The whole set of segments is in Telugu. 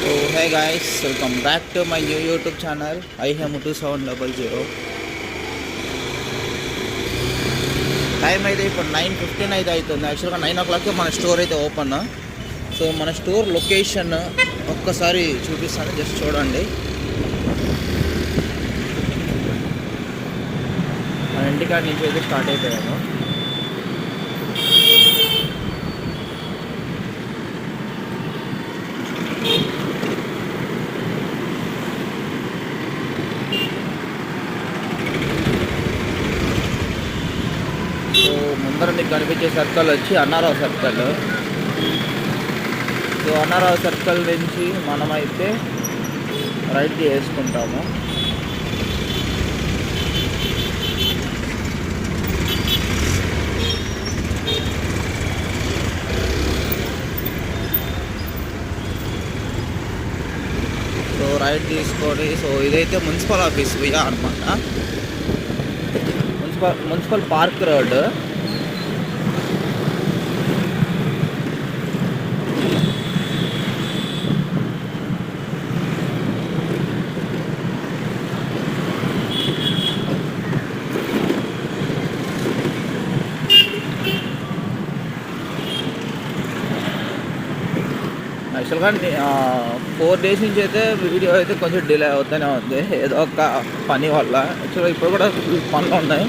So hey guys, welcome back to my new YouTube channel. I am 2700. Time అయితే ఇప్పుడు 9:15 అయితే అవుతుంది. యాక్చువల్గా 9 o'clock మన స్టోర్ అయితే ఓపెన్. సో మన స్టోర్ లొకేషన్ ఒక్కసారి చూపిస్తాను, జస్ట్ చూడండి. మన ఇంటికాడ నుంచి అయితే స్టార్ట్ అయిపోయాము. ముందర మీకు కనిపించే సర్కిల్ వచ్చి Anna Rao circle. So Anna Rao circle నుంచి మనమైతే రైట్కి వేసుకుంటాము. సో రైట్ తీసుకొని, సో ఇదైతే మున్సిపల్ ఆఫీస్ వియా అనమాట. Municipal park road. యాక్చువల్గా 4 days నుంచి అయితే వీడియో అయితే కొంచెం డిలే అవుతూనే ఉంది, ఏదో ఒక పని వల్ల. యాక్చువల్గా ఇప్పుడు కూడా పనులు ఉన్నాయి,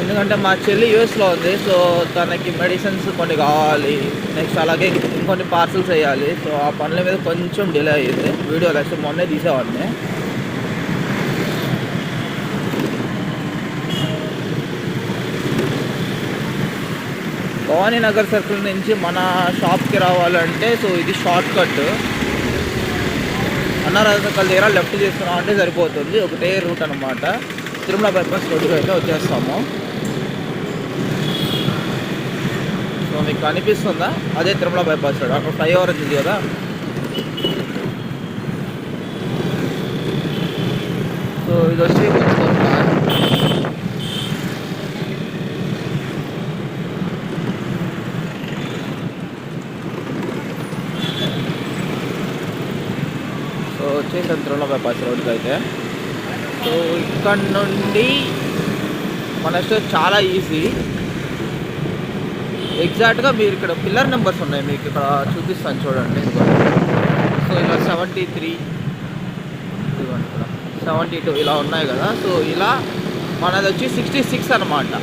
ఎందుకంటే మా చెల్లి యూఎస్లో ఉంది. సో తనకి మెడిసిన్స్ కొన్ని కావాలి, నెక్స్ట్ అలాగే ఇంకొన్ని పార్సల్స్ వేయాలి. సో ఆ పనుల మీద కొంచెం డిలే అయ్యింది. వీడియోలు యాక్చువల్ మొన్నే తీసేవాడిని. భవానీ నగర్ సర్కిల్ నుంచి మన షాప్కి రావాలంటే సో ఇది షార్ట్ కట్. అన్నారావు సర్కిల్ దగ్గర లెఫ్ట్ తీసుకున్నాం అంటే సరిపోతుంది, ఒకటే రూట్ అనమాట. తిరుమల బైపాస్ రోడ్డుకి అయితే వచ్చేస్తాము. సో మీకు కనిపిస్తుందా, అదే తిరుమల బైపాస్ రోడ్. అక్కడ ఫ్లైఓవర్ ఉంది కదా. సో ఇది వచ్చి వచ్చేసాను తిరుమల బైపాస్ రోడ్కి అయితే. సో ఇక్కడ నుండి మన స్టోర్ చాలా ఈజీ. ఎగ్జాక్ట్గా మీరు ఇక్కడ పిల్లర్ నెంబర్స్ ఉన్నాయి, మీకు ఇక్కడ చూపిస్తాను చూడండి. సో ఇలా 73, ఇదిగోండి ఇక్కడ 72 ఇలా ఉన్నాయి కదా. సో ఇలా మనది వచ్చి 66 అనమాట.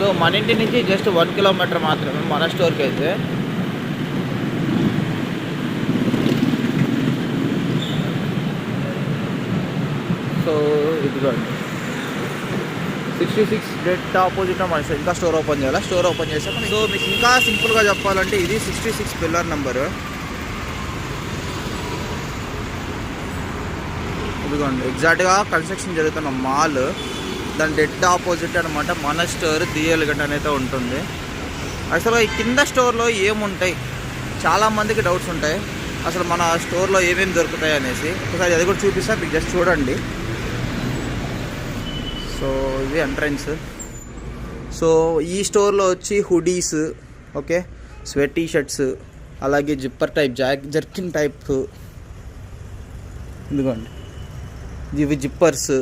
సో మన ఇంటి నుంచి జస్ట్ 1 kilometer మాత్రమే మన స్టోర్కి అయితే. సో ఇదిగోండి 66 డెట్ ఆపోజిట్ మన ఇంకా స్టోర్ ఓపెన్ చేయాలి. స్టోర్ ఓపెన్ చేసాం. సో మీకు ఇంకా సింపుల్గా చెప్పాలంటే ఇది 66 పిల్లర్ నెంబరు. ఇదిగోండి ఎగ్జాక్ట్గా కన్స్ట్రక్షన్ జరుగుతున్న మాల్, దాని డెడ్ ఆపోజిట్ అనమాట మన స్టోర్ దియ్యలగడ్డ అయితే ఉంటుంది. అసలు ఈ కింద స్టోర్లో ఏముంటాయి, చాలామందికి డౌట్స్ ఉంటాయి అసలు మన స్టోర్లో ఏమేమి దొరుకుతాయి అనేసి. ఒకసారి అది కూడా చూపిస్తా, మీకు జస్ట్ చూడండి. సో ఇది ఎంట్రన్స్. సో ఈ స్టోర్లో వచ్చి hoodies, okay, sweat T shirts, అలాగే జిప్పర్ టైప్ జర్కిన్ టైప్, ఇదిగోండి ఇవి జిప్పర్స్.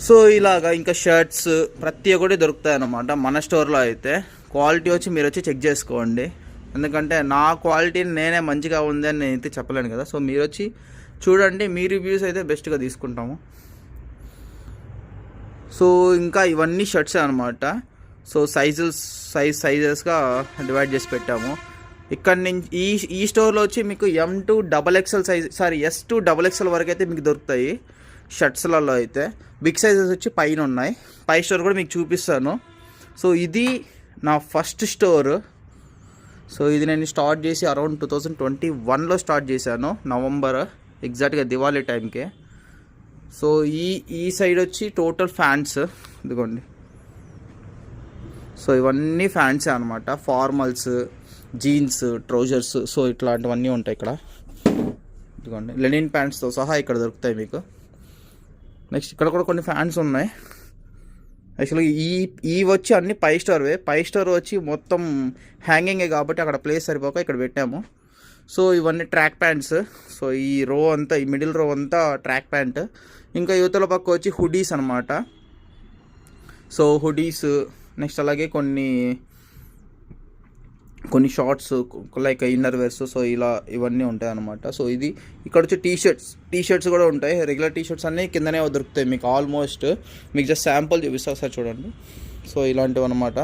సో ఇలాగా ఇంకా షర్ట్స్ ప్రతి ఒక్కటి దొరుకుతాయి అన్నమాట మన స్టోర్లో అయితే. క్వాలిటీ వచ్చి మీరు వచ్చి చెక్ చేసుకోండి, ఎందుకంటే నా క్వాలిటీని నేనే మంచిగా ఉంది అని నేనైతే చెప్పలేను కదా. సో మీరు వచ్చి చూడండి, మీ రివ్యూస్ అయితే బెస్ట్గా తీసుకుంటాము. సో ఇంకా ఇవన్నీ షర్ట్సే అనమాట. సో సైజెస్గా డివైడ్ చేసి పెట్టాము. ఇక్కడ నుంచి ఈ స్టోర్లో వచ్చి మీకు M to XXL size, S to XXL వరకు అయితే మీకు దొరుకుతాయి షర్ట్స్లలో అయితే. బిగ్ సైజెస్ వచ్చి పైన ఉన్నాయి. పై స్టోర్ కూడా మీకు చూపిస్తాను. సో ఇది నా ఫస్ట్ స్టోర్. సో ఇది నేను స్టార్ట్ చేసి అరౌండ్ 2021లో స్టార్ట్ చేశాను, నవంబర్, ఎగ్జాక్ట్గా దివాళీ టైంకే. సో ఈ సైడ్ వచ్చి టోటల్ ఫ్యాన్స్, ఇదిగోండి. సో ఇవన్నీ ఫ్యాన్సే అనమాట, ఫార్మల్స్, జీన్స్, ట్రౌజర్స్. సో ఇట్లాంటివన్నీ ఉంటాయి ఇక్కడ. ఇదిగోండి లెనిన్ ప్యాంట్స్తో సహా ఇక్కడ దొరుకుతాయి మీకు. నెక్స్ట్ ఇక్కడ కూడా కొన్ని ఫ్యాన్స్ ఉన్నాయి. యాక్చువల్గా ఈ వచ్చి అన్ని 5 స్టార్వే. 5 స్టార్ వచ్చి మొత్తం హ్యాంగింగే కాబట్టి అక్కడ ప్లేస్ సరిపోక ఇక్కడ పెట్టాము. సో ఇవన్నీ ట్రాక్ ప్యాంట్స్. సో ఈ రో అంతా, ఈ మిడిల్ రో అంతా ట్రాక్ ప్యాంట్. ఇంకా యువతల పక్క వచ్చి హుడీస్ అనమాట. సో హుడీస్, నెక్స్ట్ అలాగే కొన్ని shorts like inner wears. So ఇలా ఇవన్నీ ఉంటాయి అనమాట. సో ఇది ఇక్కడ వచ్చి టీ షర్ట్స్ కూడా ఉంటాయి. రెగ్యులర్ టీ షర్ట్స్ అన్నీ కిందనే దొరుకుతాయి మీకు. ఆల్మోస్ట్ మీకు జస్ట్ శాంపుల్ చూపిస్తా ఒకసారి చూడండి. సో ఇలాంటివి అనమాట.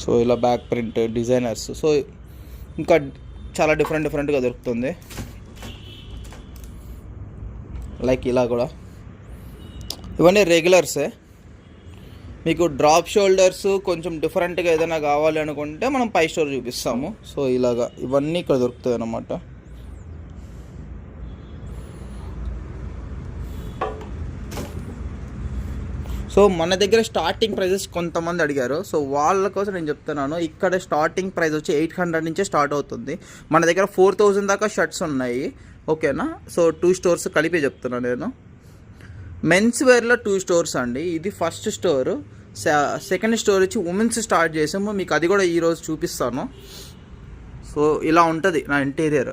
సో ఇలా బ్యాక్ ప్రింట్ డిజైనర్స్. సో ఇంకా చాలా డిఫరెంట్గా దొరుకుతుంది. లైక్ ఇలా కూడా ఇవన్నీ రెగ్యులర్సే. మీకు డ్రాప్ షోల్డర్స్ కొంచెం డిఫరెంట్గా ఏదైనా కావాలి అనుకుంటే మనం 5 స్టార్ చూపిస్తాము. సో ఇలాగా ఇవన్నీ ఇక్కడ దొరుకుతాయి అన్నమాట. సో మన దగ్గర స్టార్టింగ్ ప్రైజెస్ కొంతమంది అడిగారు. సో వాళ్ళ కోసం నేను చెప్తున్నాను, ఇక్కడ స్టార్టింగ్ ప్రైస్ వచ్చి 800 నుంచే స్టార్ట్ అవుతుంది. మన దగ్గర 4000 దాకా షర్ట్స్ ఉన్నాయి. ఓకేనా. సో 2 స్టోర్స్ కలిపి చెప్తున్నాను నేను. మెన్స్ వేర్లో 2 స్టోర్స్ అండి. ఇది ఫస్ట్ స్టోర్. సెకండ్ స్టోర్ వచ్చి ఉమెన్స్ స్టార్ట్ చేసాము. మీకు అది కూడా ఈరోజు చూపిస్తాను. సో ఇలా ఉంటుంది నా ఇంటీరియర్.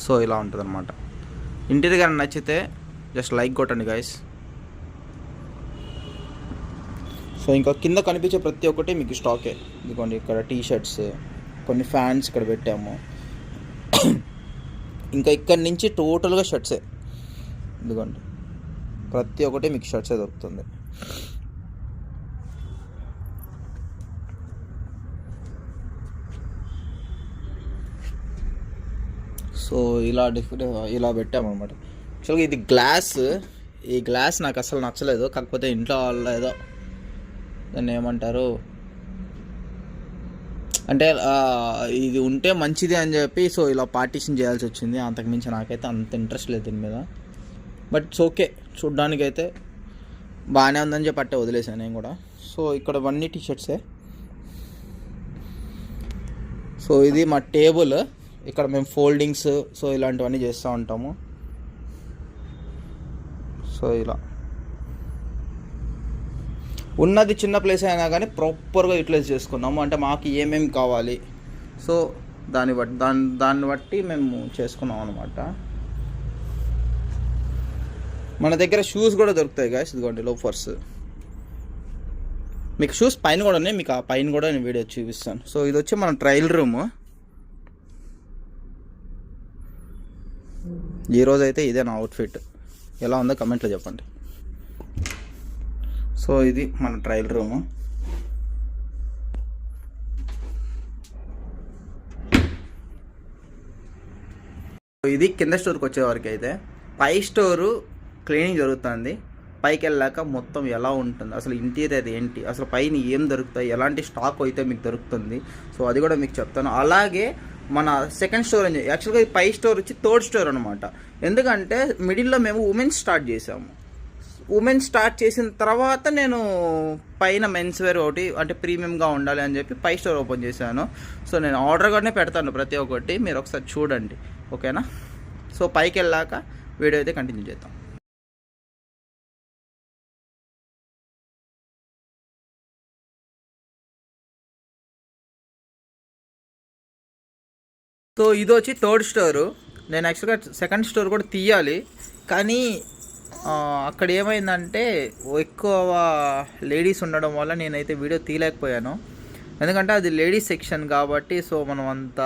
సో ఇలా ఉంటుంది అనమాట. ఇంటీరియర్ కానీ నచ్చితే జస్ట్ లైక్ కొట్టండి గైస్. సో ఇంకా కింద కనిపించే ప్రతి ఒక్కటి మీకు స్టాకే. ఇదిగోండి ఇక్కడ టీ షర్ట్స్, కొన్ని ఫ్యాన్స్ ఇక్కడ పెట్టాము. ఇంకా ఇక్కడి నుంచి టోటల్గా షర్ట్సే. ఇదిగోండి ప్రతి ఒక్కటి మీకు షర్ట్సే దొరుకుతుంది. సో ఇలా పెట్టామన్నమాట. యాక్చువల్గా ఇది గ్లాస్. ఈ గ్లాస్ నాకు అసలు నచ్చలేదు. కాకపోతే ఇంట్లో వాళ్ళ ఏదో దాన్ని ఏమంటారు అంటే ఇది ఉంటే మంచిది అని చెప్పి సో ఇలా పార్టీషన్ చేయాల్సి వచ్చింది. అంతకుమించి నాకైతే అంత ఇంట్రెస్ట్ లేదు దీని మీద. బట్ ఇట్స్ ఓకే, చూడ్డానికైతే బాగానే ఉందని చెప్పి అట్టే వదిలేసాను నేను కూడా. సో ఇక్కడ ఇవన్నీ టీ షర్ట్సే. సో ఇది మా టేబుల్. ఇక్కడ మేము ఫోల్డింగ్స్ సో ఇలాంటివన్నీ చేస్తూ ఉంటాము. సో ఇలా ఉన్నది చిన్న ప్లేస్ అయినా కానీ ప్రాపర్గా యూటిలైజ్ చేసుకున్నాము. అంటే మాకు ఏమేమి కావాలి సో దాన్ని బట్టి మేము చేసుకున్నాం అనమాట. మన దగ్గర షూస్ కూడా దొరుకుతాయి గాయస్. ఇదిగోండి లోఫర్స్. మీకు షూస్ పైన కూడా ఉన్నాయి. మీకు ఆ పైన కూడా నేను వీడియో చూపిస్తాను. సో ఇది వచ్చి మన ట్రయల్ రూమ్. ఈరోజు అయితే ఇదే నా అవుట్ఫిట్. ఎలా ఉందో కమెంట్లో చెప్పండి. సో ఇది మన ట్రయల్ రూము. ఇది కింద స్టోర్కి వచ్చేవారికి అయితే పై స్టోరు క్లీనింగ్ జరుగుతుంది. పైకి వెళ్ళాక మొత్తం ఎలా ఉంటుంది, అసలు ఇంటీరియర్ ఏంటి, అసలు పైన ఏం దొరుకుతాయి, ఎలాంటి స్టాక్ అయితే మీకు దొరుకుతుంది. సో అది కూడా మీకు చెప్తాను. అలాగే మన సెకండ్ స్టోర్ అని యాక్చువల్గా పై స్టోర్ వచ్చి థర్డ్ స్టోర్ అనమాట. ఎందుకంటే మిడిల్లో మేము ఉమెన్స్ స్టార్ట్ చేసాము. ఉమెన్స్ స్టార్ట్ చేసిన తర్వాత నేను పైన మెన్స్ వేర్ ఒకటి అంటే ప్రీమియంగా ఉండాలి అని చెప్పి పై స్టోర్ ఓపెన్ చేశాను. సో నేను ఆర్డర్గానే పెడతాను ప్రతి ఒక్కటి, మీరు ఒకసారి చూడండి. ఓకేనా. సో పైకి వెళ్ళాక వీడియో అయితే కంటిన్యూ చేద్దాం. సో ఇది వచ్చి థర్డ్ స్టోరు. నేను యాక్చువల్గా సెకండ్ స్టోర్ కూడా తీయాలి, కానీ అక్కడ ఏమైందంటే ఎక్కువ లేడీస్ ఉండడం వల్ల నేనైతే వీడియో తీయలేకపోయాను. ఎందుకంటే అది లేడీస్ సెక్షన్ కాబట్టి సో మనం అంత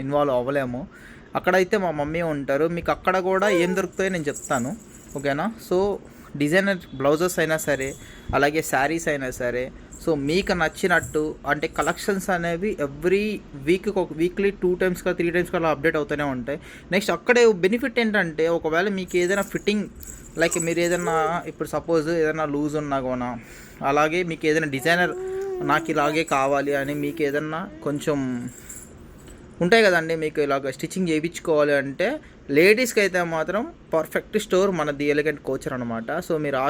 ఇన్వాల్వ్ అవ్వలేము. అక్కడైతే మా మమ్మీ ఉంటారు. మీకు అక్కడ కూడా ఏం దొరుకుతాయో నేను చెప్తాను. ఓకేనా. సో డిజైనర్ బ్లౌజెస్ అయినా సరే, అలాగే శారీస్ అయినా సరే, సో మీకు నచ్చినట్టు అంటే కలెక్షన్స్ అనేవి వీక్లీ 2 times 3 times అలా అప్డేట్ అవుతూనే ఉంటాయి. నెక్స్ట్ అక్కడే బెనిఫిట్ ఏంటంటే ఒకవేళ మీకు ఏదైనా ఫిట్టింగ్ లైక్ మీరు ఏదైనా ఇప్పుడు సపోజ్ ఏదైనా లూజ్ ఉన్నా కూడా, అలాగే మీకు ఏదైనా డిజైనర్ నాకు ఇలాగే కావాలి అని మీకు ఏదైనా కొంచెం ఉంటాయి కదండి, మీకు ఇలాగ స్టిచ్చింగ్ చేయించుకోవాలి అంటే లేడీస్కి అయితే మాత్రం పర్ఫెక్ట్ స్టోర్ మన ది ఎలిగెంట్ కోచర్ అనమాట. సో మీరు ఆ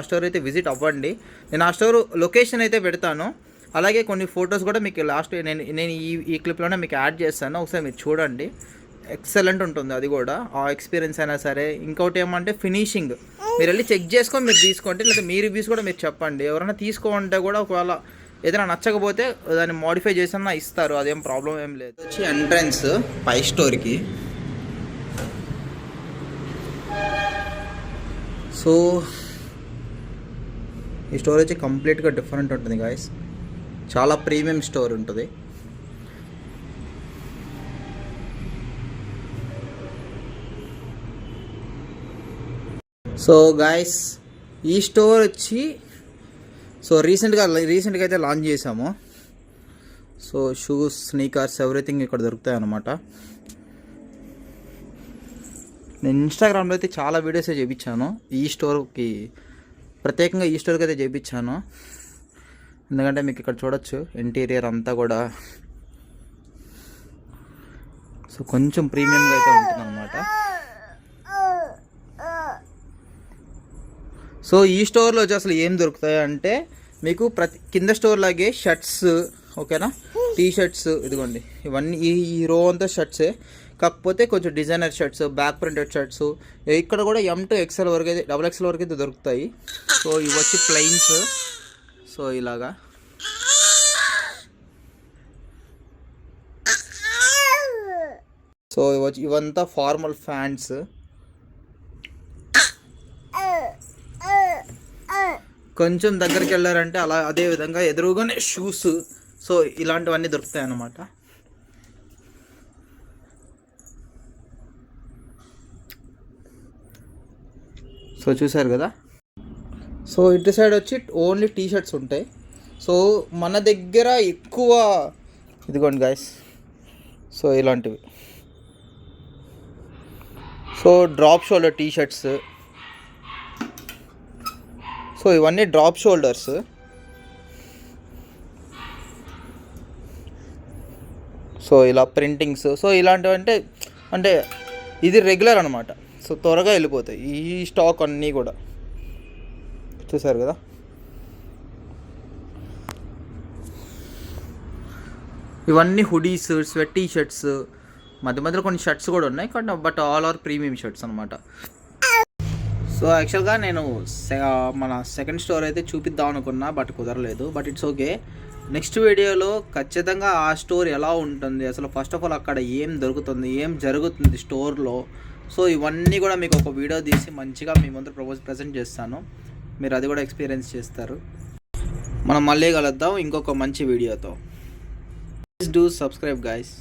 స్టోర్ అయితే విజిట్ అవ్వండి. నేను ఆ స్టోర్ లొకేషన్ అయితే పెడతాను. అలాగే కొన్ని ఫొటోస్ కూడా మీకు లాస్ట్ నేను ఈ క్లిప్లోనే మీకు యాడ్ చేస్తాను. ఒకసారి మీరు చూడండి. ఎక్సలెంట్ ఉంటుంది అది కూడా, ఆ ఎక్స్పీరియన్స్ అయినా సరే. ఇంకోటి ఏమంటే ఫినిషింగ్, మీరు వెళ్ళి చెక్ చేసుకొని మీరు తీసుకోండి, లేదా మీ రివ్యూస్ కూడా మీరు చెప్పండి. ఎవరైనా తీసుకోమంటే కూడా ఒకవేళ ఏదైనా నచ్చకపోతే దాన్ని మోడిఫై చేసినా ఇస్తారు, అదేం ప్రాబ్లం ఏం లేదు. వచ్చి ఎంట్రన్స్ పై స్టోర్కి. సో ఈ స్టోర్ వచ్చి కంప్లీట్గా డిఫరెంట్ ఉంటుంది గాయస్, చాలా ప్రీమియం స్టోర్ ఉంటుంది. సో గాయస్ ఈ స్టోర్ వచ్చి రీసెంట్గా అయితే లాంచ్ చేసాము. సో షూస్, స్నీకర్స్, ఎవ్రీథింగ్ ఇక్కడ దొరుకుతాయి అన్నమాట. నేను ఇన్స్టాగ్రామ్లో అయితే చాలా వీడియోస్ చేయించాను ఈ స్టోర్కి, ప్రత్యేకంగా ఈ స్టోర్కి అయితే చేయించాను. ఎందుకంటే మీకు ఇక్కడ చూడొచ్చు ఇంటీరియర్ అంతా కూడా సో కొంచెం ప్రీమియంగా అయితే ఉంటుంది అన్నమాట. సో ఈ స్టోర్లో వచ్చి అసలు ఏం దొరుకుతాయి అంటే మీకు కింద స్టోర్ లాగే షర్ట్స్, ఓకేనా, టీ షర్ట్స్, ఇదిగోండి ఇవన్నీ ఈ రో అంతా షర్ట్సే, కాకపోతే కొంచెం designer shirts, back printed shirts. ఇక్కడ కూడా M to XL వరకు అయితే, XXL వరకు అయితే దొరుకుతాయి. సో ఇవి వచ్చి ప్లెయిన్స్, సో ఇలాగా. సో ఇవంతా ఫార్మల్ ప్యాంట్స్. కొంచెం దగ్గరికి వెళ్ళారంటే అలా అదే విధంగా ఎదురుగానే షూస్, సో ఇలాంటివన్నీ దొరుకుతాయి అన్నమాట. సో చూసారు కదా. సో ఇటు సైడ్ వచ్చి ఓన్లీ టీ షర్ట్స్ ఉంటాయి. సో మన దగ్గర ఎక్కువ ఇదిగోండి గాయస్, సో ఇలాంటివి. So drop shoulder T shirts, so ఇవన్నీ డ్రాప్ షోల్డర్స్. సో ఇలా ప్రింటింగ్స్, సో ఇలాంటివి అంటే ఇది రెగ్యులర్ అనమాట. సో త్వరగా వెళ్ళిపోతాయి ఈ స్టాక్ అన్నీ కూడా, చూసారు కదా. ఇవన్నీ హుడీస్, స్వెట్ టీ షర్ట్స్, మధ్య మధ్యలో కొన్ని షర్ట్స్ కూడా ఉన్నాయి కానీ but all are premium shirts అనమాట. సో యాక్చువల్గా నేను మన సెకండ్ స్టోర్ అయితే చూపిద్దాం అనుకున్నా బట్ కుదరలేదు, బట్ ఇట్స్ ఓకే. నెక్స్ట్ వీడియోలో ఖచ్చితంగా ఆ స్టోర్ ఎలా ఉంటుంది, అసలు ఫస్ట్ ఆఫ్ ఆల్ అక్కడ ఏం దొరుకుతుంది, ఏం జరుగుతుంది స్టోర్లో, సో ఇవన్నీ కూడా మీకు ఒక వీడియో తీసి మంచిగా మీ ముందు ప్రజెంట్ చేస్తాను, మీరు అది కూడా ఎక్స్పీరియన్స్ చేస్తారు. మనం మళ్ళీ కలుద్దాం ఇంకొక మంచి వీడియోతో. Please do subscribe guys.